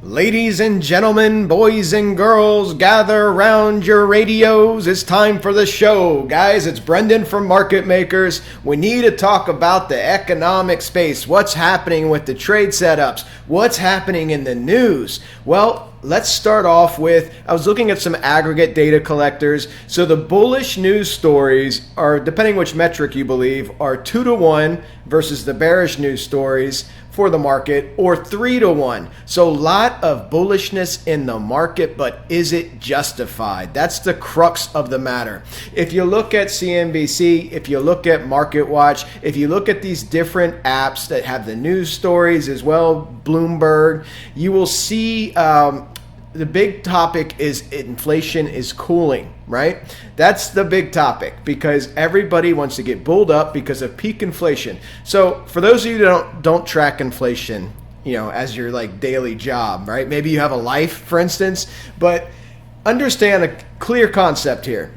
Ladies and gentlemen, boys and girls, gather around your radios. It's time for the show. Guys, it's Brendan from Market Makers. We need to talk about the economic space. What's happening with the trade setups? What's happening in the news? Well, let's start off with, I was looking at some aggregate data collectors. So the bullish news stories are, depending which metric you believe, are 2-to-1 versus the bearish news stories for the market, or 3-to-1. So a lot of bullishness in the market, but is it justified? That's the crux of the matter. If you look at CNBC, if you look at MarketWatch, if you look at these different apps that have the news stories as well, Bloomberg, you will see the big topic is inflation is cooling, right? That's the big topic because everybody wants to get bulled up because of peak inflation. So for those of you that don't track inflation, as your daily job, right? Maybe you have a life, for instance, but understand a clear concept here.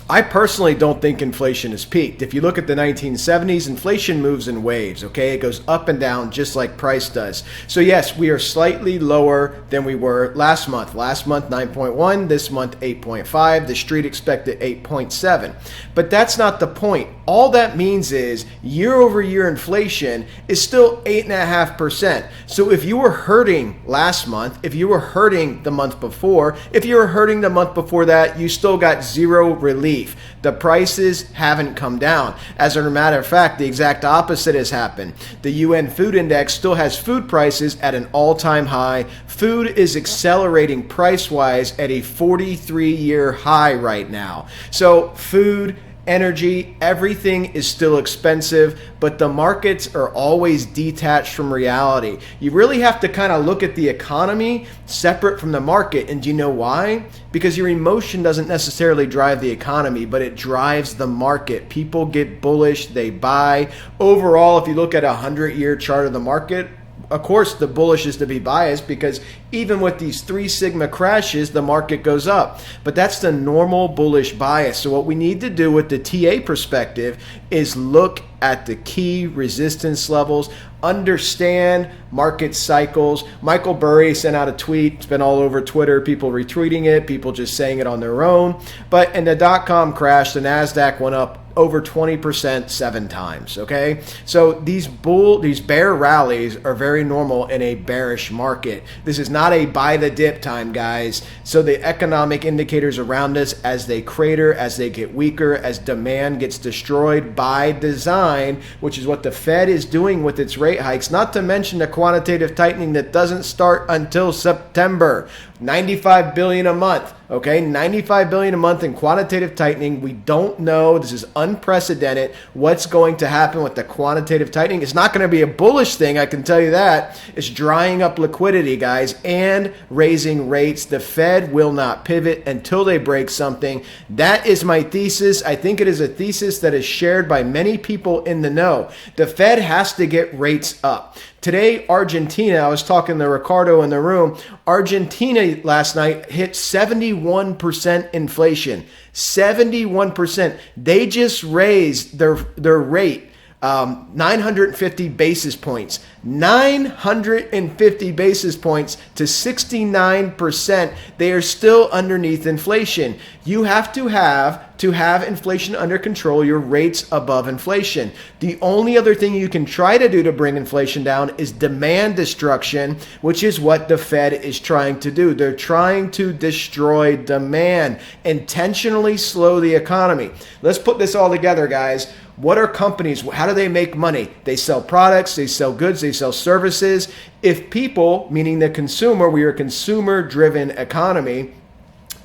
I personally don't think inflation has peaked. If you look at the 1970s, inflation moves in waves, okay? It goes up and down just like price does. So yes, we are slightly lower than we were last month. Last month, 9.1. This month, 8.5. The street expected 8.7. But that's not the point. All that means is year-over-year inflation is still 8.5%. So if you were hurting last month, if you were hurting the month before, if you were hurting the month before that, you still got zero relief. The prices haven't come down. As a matter of fact, the exact opposite has happened. The UN Food Index still has food prices at an all-time high. Food is accelerating price-wise at a 43-year high right now. So food, energy, everything is still expensive, but the markets are always detached from reality. You really have to kind of look at the economy separate from the market. And do you know why? Because your emotion doesn't necessarily drive the economy, but it drives the market. People get bullish, they buy. Overall, if you look at a 100-year chart of the market, of course, the bullish is to be biased because even with these 3 sigma crashes, the market goes up. But that's the normal bullish bias. So what we need to do with the TA perspective is look at the key resistance levels, understand market cycles. Michael Burry sent out a tweet. It's been all over Twitter, people retweeting it, people just saying it on their own. But in the dot-com crash, the NASDAQ went up over 20% 7 times, okay? So these bear rallies are very normal in a bearish market. This is not a buy the dip time, guys. So the economic indicators around us, as they crater, as they get weaker, as demand gets destroyed by design, which is what the Fed is doing with its rate hikes, not to mention the quantitative tightening that doesn't start until September. $95 billion a month, okay? $95 billion a month in quantitative tightening. We don't know. This is unprecedented. What's going to happen with the quantitative tightening? It's not going to be a bullish thing, I can tell you that. It's drying up liquidity, guys, and raising rates. The Fed will not pivot until they break something. That is my thesis. I think it is a thesis that is shared by many people in the know. The Fed has to get rates up. Today, Argentina, I was talking to Ricardo in the room, Argentina last night hit 71% inflation. 71%. They just raised their rate 950 basis points. 950 basis points to 69%. They are still underneath inflation. You have to have inflation under control, your rates above inflation. The only other thing you can try to do to bring inflation down is demand destruction, which is what the Fed is trying to do. They're trying to destroy demand, intentionally slow the economy. Let's put this all together, guys. What are companies? How do they make money? They sell products, they sell goods, they sell services. If people, meaning the consumer, we are a consumer-driven economy.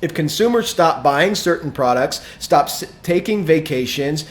If consumers stop buying certain products, stop taking vacations,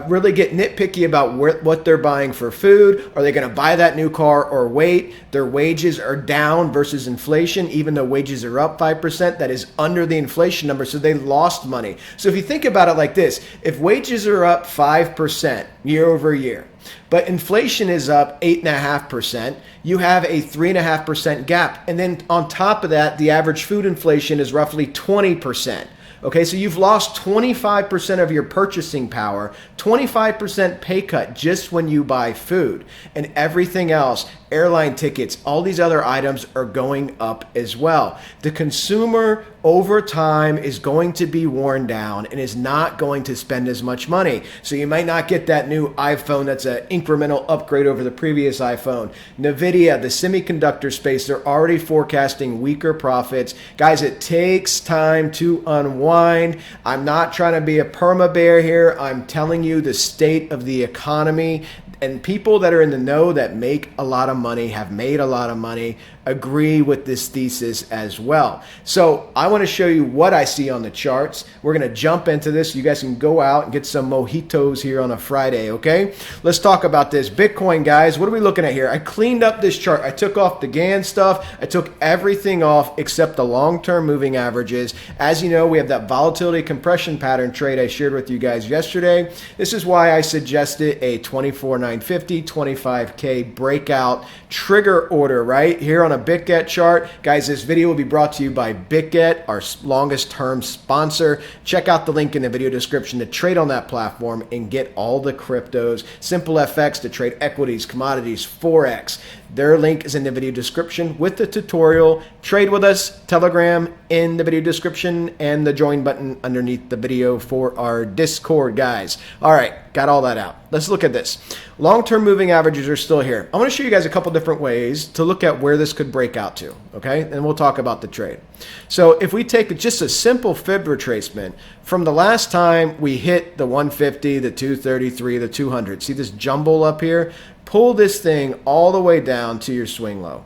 really get nitpicky about what they're buying for food, are they going to buy that new car or wait? Their wages are down versus inflation, even though wages are up 5%. That is under the inflation number, so they lost money. So if you think about it like this, if wages are up 5% year over year, but inflation is up 8.5%, you have a 3.5% gap. And then on top of that, the average food inflation is roughly 20%. Okay, so you've lost 25% of your purchasing power, 25% pay cut just when you buy food, and everything else, airline tickets, all these other items are going up as well. The consumer over time is going to be worn down and is not going to spend as much money. So you might not get that new iPhone that's an incremental upgrade over the previous iPhone. Nvidia, the semiconductor space, they're already forecasting weaker profits. Guys, it takes time to unwind. I'm not trying to be a perma bear here. I'm telling you the state of the economy. And people that are in the know that make a lot of money, have made a lot of money, agree with this thesis as well. So I want to show you what I see on the charts. We're going to jump into this. You guys can go out and get some mojitos here on a Friday, okay? Let's talk about this. Bitcoin, guys, what are we looking at here? I cleaned up this chart. I took off the Gann stuff. I took everything off except the long-term moving averages. As you know, we have that volatility compression pattern trade I shared with you guys yesterday. This is why I suggested a 24,950, 25K breakout trigger order right here on a BITGET chart. Guys, this video will be brought to you by BITGET, our longest term sponsor. Check out the link in the video description to trade on that platform and get all the cryptos. SimpleFX to trade equities, commodities, Forex. Their link is in the video description with the tutorial. Trade with us, Telegram in the video description, and the join button underneath the video for our Discord, guys. All right, got all that out. Let's look at this. Long-term moving averages are still here. I want to show you guys a couple different ways to look at where this could break out to, okay? And we'll talk about the trade. So if we take just a simple fib retracement from the last time we hit the 150, the 233, the 200, see this jumble up here? Pull this thing all the way down to your swing low.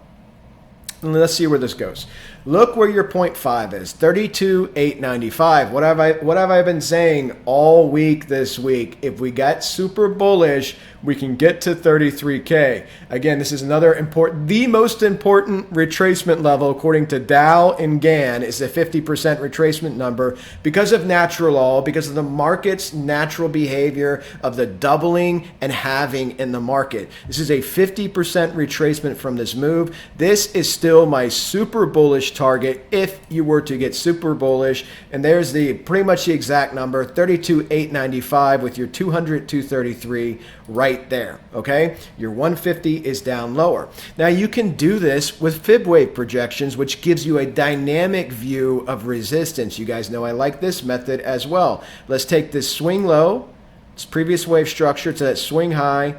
And let's see where this goes. Look where your 0.5 is, 32,895. What have I been saying all week this week? If we get super bullish, we can get to 33K. Again, this is another important, the most important retracement level according to Dow and Gann is the 50% retracement number because of natural law, because of the market's natural behavior of the doubling and halving in the market. This is a 50% retracement from this move. This is still my super bullish target if you were to get super bullish, and there's the pretty much the exact number, 32,895 with your 200, 233 right there, okay? Your 150 is down lower. Now you can do this with fib wave projections, which gives you a dynamic view of resistance. You guys know I like this method as well. Let's take this swing low, this previous wave structure, to that swing high,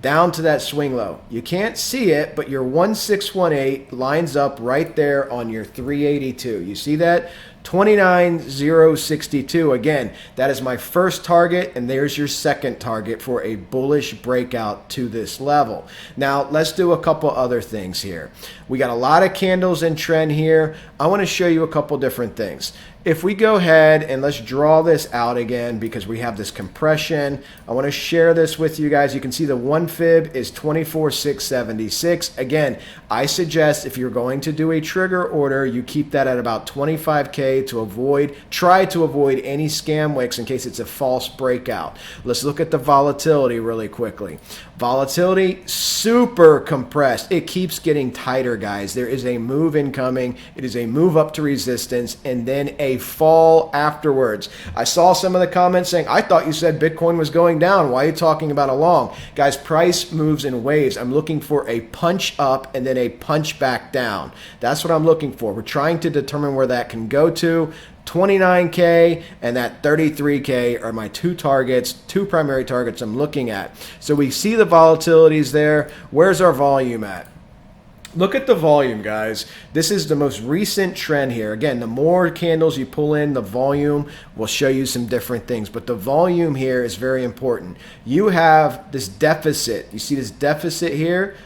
down to that swing low. You can't see it, but your 1618 lines up right there on your 382. You see that? 29,062. Again, that is my first target, and there's your second target for a bullish breakout to this level. Now, let's do a couple other things here. We got a lot of candles in trend here. I want to show you a couple different things. If we go ahead and let's draw this out again because we have this compression, I want to share this with you guys. You can see the one fib is 24,676. Again, I suggest if you're going to do a trigger order, you keep that at about 25K to try to avoid any scam wicks in case it's a false breakout. Let's look at the volatility really quickly. Volatility, super compressed. It keeps getting tighter, guys. There is a move incoming. It is a move up to resistance and then a fall afterwards. I saw some of the comments saying, I thought you said Bitcoin was going down. Why are you talking about a long? Guys, price moves in waves. I'm looking for a punch up and then a punch back down. That's what I'm looking for. We're trying to determine where that can go to. 29K and that 33K are my two primary targets I'm looking at. So we see the volatilities there. Where's our volume at? Look at the volume, guys. This is the most recent trend here. Again, the more candles you pull in, the volume will show you some different things. But the volume here is very important. You have this deficit. You see this deficit here?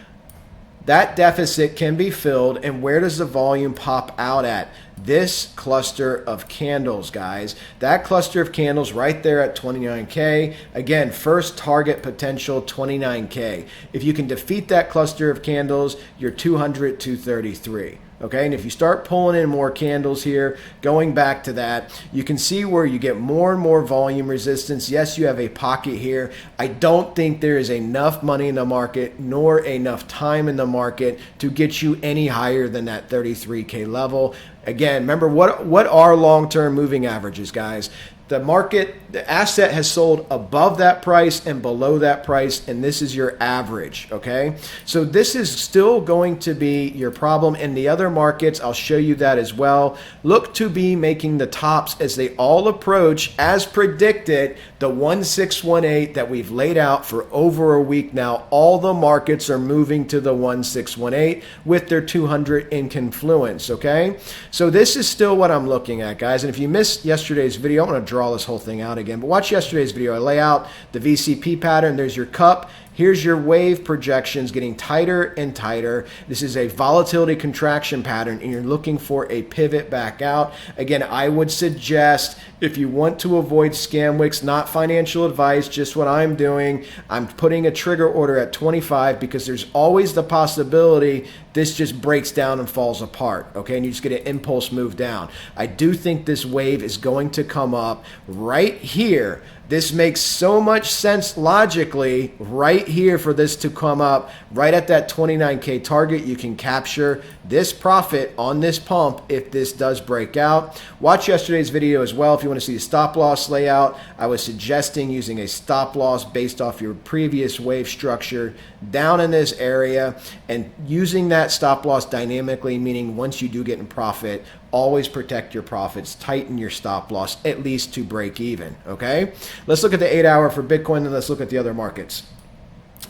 That deficit can be filled, and where does the volume pop out at? This cluster of candles, guys. That cluster of candles right there at 29K. Again, first target potential 29K. If you can defeat that cluster of candles, you're 200, 233. okay? And if you start pulling in more candles here, going back to that, you can see where you get more and more volume resistance. Yes, you have a pocket here. I don't think there is enough money in the market nor enough time in the market to get you any higher than that 33K level. Again, remember, what are long-term moving averages, guys? The market, the asset has sold above that price and below that price, and this is your average, okay? So this is still going to be your problem. In the other markets, I'll show you that as well. Look to be making the tops as they all approach, as predicted, the 1618 that we've laid out for over a week now. All the markets are moving to the 1618 with their 200 in confluence, okay? So this is still what I'm looking at, guys. And if you missed yesterday's video, I'm going to draw this whole thing out again, but watch yesterday's video. I lay out the VCP pattern. There's your cup. Here's your wave projections getting tighter and tighter. This is a volatility contraction pattern, and you're looking for a pivot back out. Again, I would suggest, if you want to avoid scam wicks, not financial advice, just what I'm doing, I'm putting a trigger order at 25 because there's always the possibility this just breaks down and falls apart, okay? And you just get an impulse move down. I do think this wave is going to come up right here. This makes so much sense logically right here for this to come up right at that 29K target. You can capture this profit on this pump if this does break out. Watch yesterday's video as well if you want to see the stop loss layout. I was suggesting using a stop loss based off your previous wave structure down in this area and using that stop loss dynamically, meaning once you do get in profit, always protect your profits, tighten your stop loss at least to break even, okay? Let's look at the 8-hour for Bitcoin, and let's look at the other markets.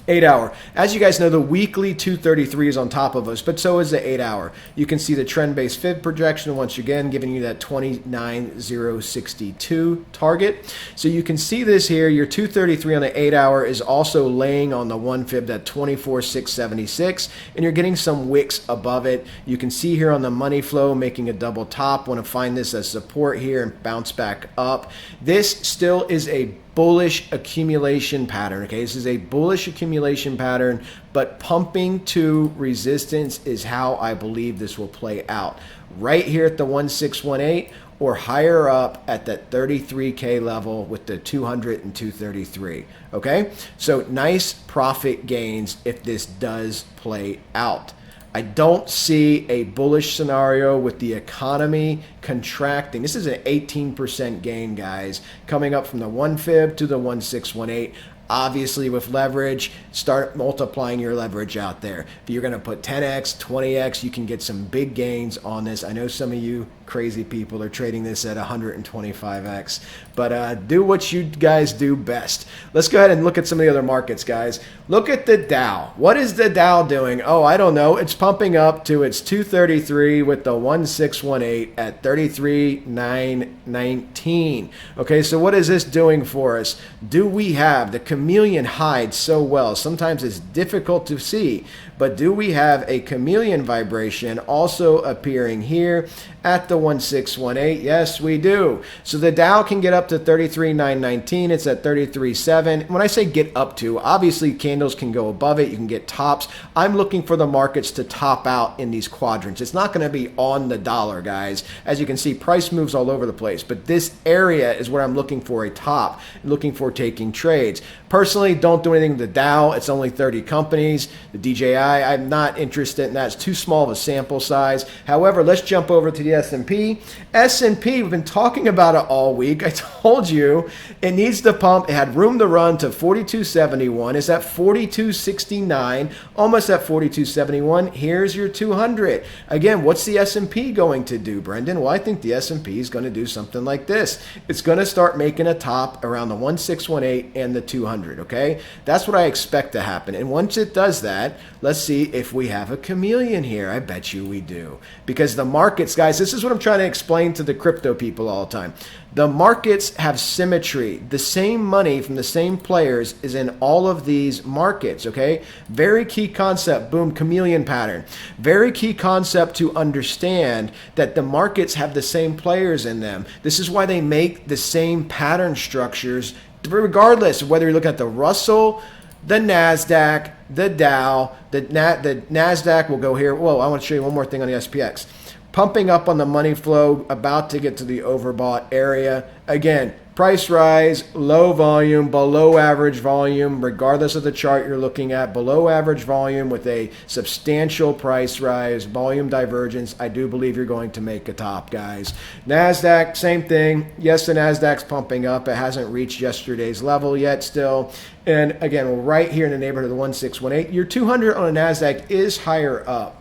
8-hour. As you guys know, the weekly 233 is on top of us, but so is the 8-hour. You can see the trend-based fib projection once again giving you that 29,062 target. So you can see this here. Your 233 on the 8-hour is also laying on the 1 fib, that 24,676, and you're getting some wicks above it. You can see here on the money flow making a double top. Want to find this as support here and bounce back up. This still is a bullish accumulation pattern, okay? This is a bullish accumulation pattern, but pumping to resistance is how I believe this will play out. Right here at the 1618 or higher up at that 33K level with the 200 and 233, okay? So nice profit gains if this does play out. I don't see a bullish scenario with the economy contracting. This is an 18% gain, guys, coming up from the 1 fib to the 1618. Obviously, with leverage, start multiplying your leverage out there. If you're going to put 10x, 20x, you can get some big gains on this. I know some of you crazy people are trading this at 125x, but do what you guys do best. Let's go ahead and look at some of the other markets, guys. Look at the Dow. What is the Dow doing? Oh, I don't know. It's pumping up to its 233 with the 1618 at 33,919. Okay, so what is this doing for us? Do we have the chameleon hides so well? Sometimes it's difficult to see, but do we have a chameleon vibration also appearing here at the 1618? Yes, we do. So the Dow can get up to 33,919. It's at 33.7. When I say get up to, obviously candles can go above it. You can get tops. I'm looking for the markets to top out in these quadrants. It's not going to be on the dollar, guys. As you can see, price moves all over the place, but this area is where I'm looking for a top, looking for taking trades. Personally, don't do anything with the Dow. It's only 30 companies. The DJI, I'm not interested in that. It's too small of a sample size. However, let's jump over to the S&P. S&P, we've been talking about it all week. I told you it needs to pump. It had room to run to 42.71. It's at 42.69, almost at 42.71. Here's your 200. Again, what's the S&P going to do, Brendan? Well, I think the S&P is going to do something like this. It's going to start making a top around the 1618 and the 200, okay? That's what I expect to happen. And once it does that, let's see if we have a chameleon here. I bet you we do. Because the markets, guys, this is what I'm trying to explain to the crypto people all the time. The markets have symmetry. The same money from the same players is in all of these markets, okay? Very key concept, boom, chameleon pattern. Very key concept to understand that the markets have the same players in them. This is why they make the same pattern structures regardless of whether you're looking at the Russell, the NASDAQ, the Dow, the NASDAQ will go here. Whoa, I want to show you one more thing on the SPX. Pumping up on the money flow, about to get to the overbought area. Again, price rise, low volume, below average volume, regardless of the chart you're looking at, below average volume with a substantial price rise, volume divergence. I do believe you're going to make a top, guys. NASDAQ, same thing. Yes, the NASDAQ's pumping up. It hasn't reached yesterday's level yet still. And again, we're right here in the neighborhood of the 1618. Your 200 on a NASDAQ is higher up.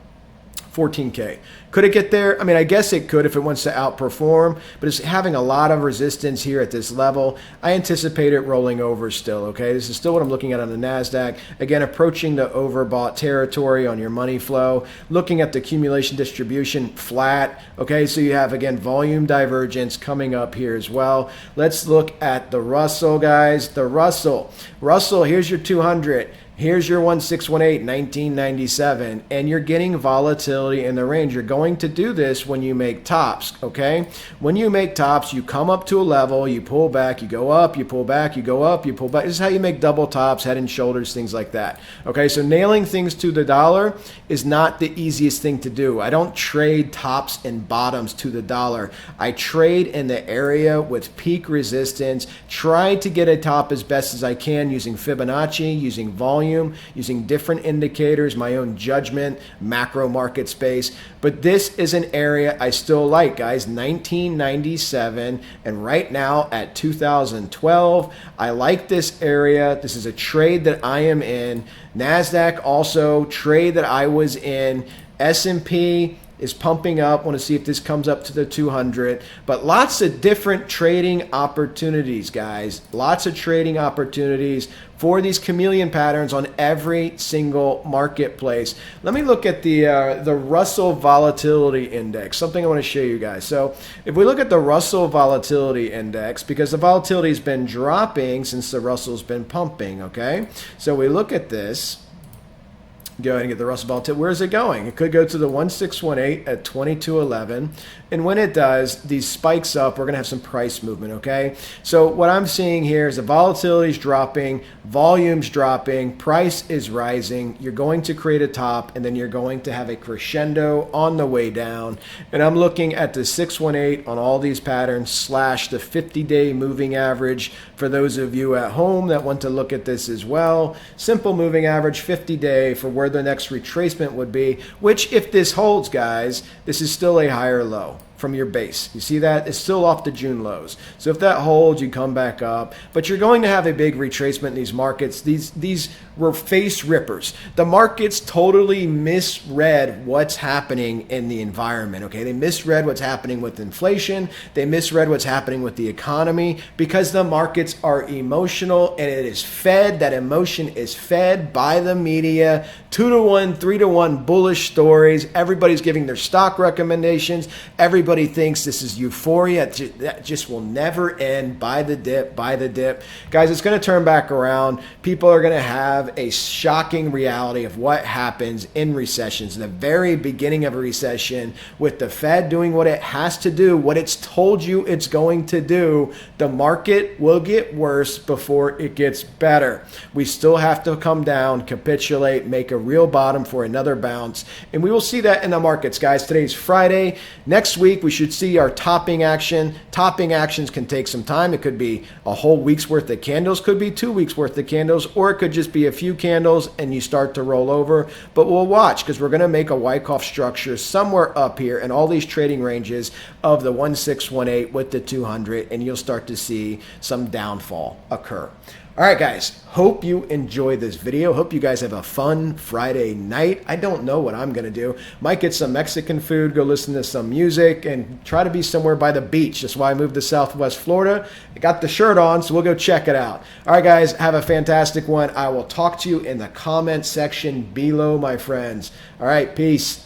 14K. Could it get there? I mean, I guess it could if it wants to outperform, but it's having a lot of resistance here at this level. I anticipate it rolling over still, okay? This is still what I'm looking at on the NASDAQ. Again, approaching the overbought territory on your money flow. Looking at the accumulation distribution, flat, okay? So you have, again, volume divergence coming up here as well. Let's look at the Russell, guys. The Russell, here's your 200. Here's your 1618, 1997, and you're getting volatility in the range. You're going to do this when you make tops, okay? When you make tops, you come up to a level, you pull back, you go up, you pull back, you go up, you pull back. This is how you make double tops, head and shoulders, things like that, okay? So nailing things to the dollar is not the easiest thing to do. I don't trade tops and bottoms to the dollar. I trade in the area with peak resistance, try to get a top as best as I can using Fibonacci, using volume, using different indicators, my own judgment, macro market space. But this is an area I still like, guys. 1997 and right now at 2012. I like this area. This is a trade that I am in. NASDAQ also, trade that I was in. S&P is pumping up. Want to see if this comes up to the 200. But lots of different trading opportunities, guys. Lots of trading opportunities for these chameleon patterns on every single marketplace. Let me look at the Russell Volatility Index, something I want to show you guys. So if we look at the Russell Volatility Index, because the volatility has been dropping since the Russell's been pumping, okay? So we look at this. Go ahead and get the Russell volatility. Where is it going? It could go to the 1618 at 2211. And when it does, these spikes up, we're going to have some price movement, okay? So what I'm seeing here is the volatility is dropping, volume's dropping, price is rising. You're going to create a top, and then you're going to have a crescendo on the way down. And I'm looking at the 618 on all these patterns slash the 50-day moving average for those of you at home that want to look at this as well. Simple moving average, 50-day for where the next retracement would be, which if this holds, guys, this is still a higher low from your base. You see that? It's still off the June lows. So if that holds, you come back up. But you're going to have a big retracement in these markets. These were face rippers. The markets totally misread what's happening in the environment, okay? They misread what's happening with inflation. They misread what's happening with the economy because the markets are emotional and it is fed. That emotion is fed by the media. 2-to-1, 3-to-1 bullish stories. Everybody's giving their stock recommendations. Everybody thinks this is euphoria. That just will never end. Buy the dip, buy the dip. Guys, it's going to turn back around. People are going to have a shocking reality of what happens in recessions. In the very beginning of a recession, with the Fed doing what it has to do, what it's told you it's going to do, the market will get worse before it gets better. We still have to come down, capitulate, make a real bottom for another bounce. And we will see that in the markets, guys. Today's Friday. Next week, we should see our topping action. Topping actions can take some time. It could be a whole week's worth of candles, could be 2 weeks worth of candles, or it could just be a few candles and you start to roll over. But we'll watch because we're going to make a Wyckoff structure somewhere up here in all these trading ranges of the 1618 with the 200, and you'll start to see some downfall occur. All right, guys, hope you enjoy this video. Hope you guys have a fun Friday night. I don't know what I'm going to do. Might get some Mexican food, go listen to some music, and try to be somewhere by the beach. That's why I moved to Southwest Florida. I got the shirt on, so we'll go check it out. All right, guys, have a fantastic one. I will talk to you in the comment section below, my friends. All right, peace.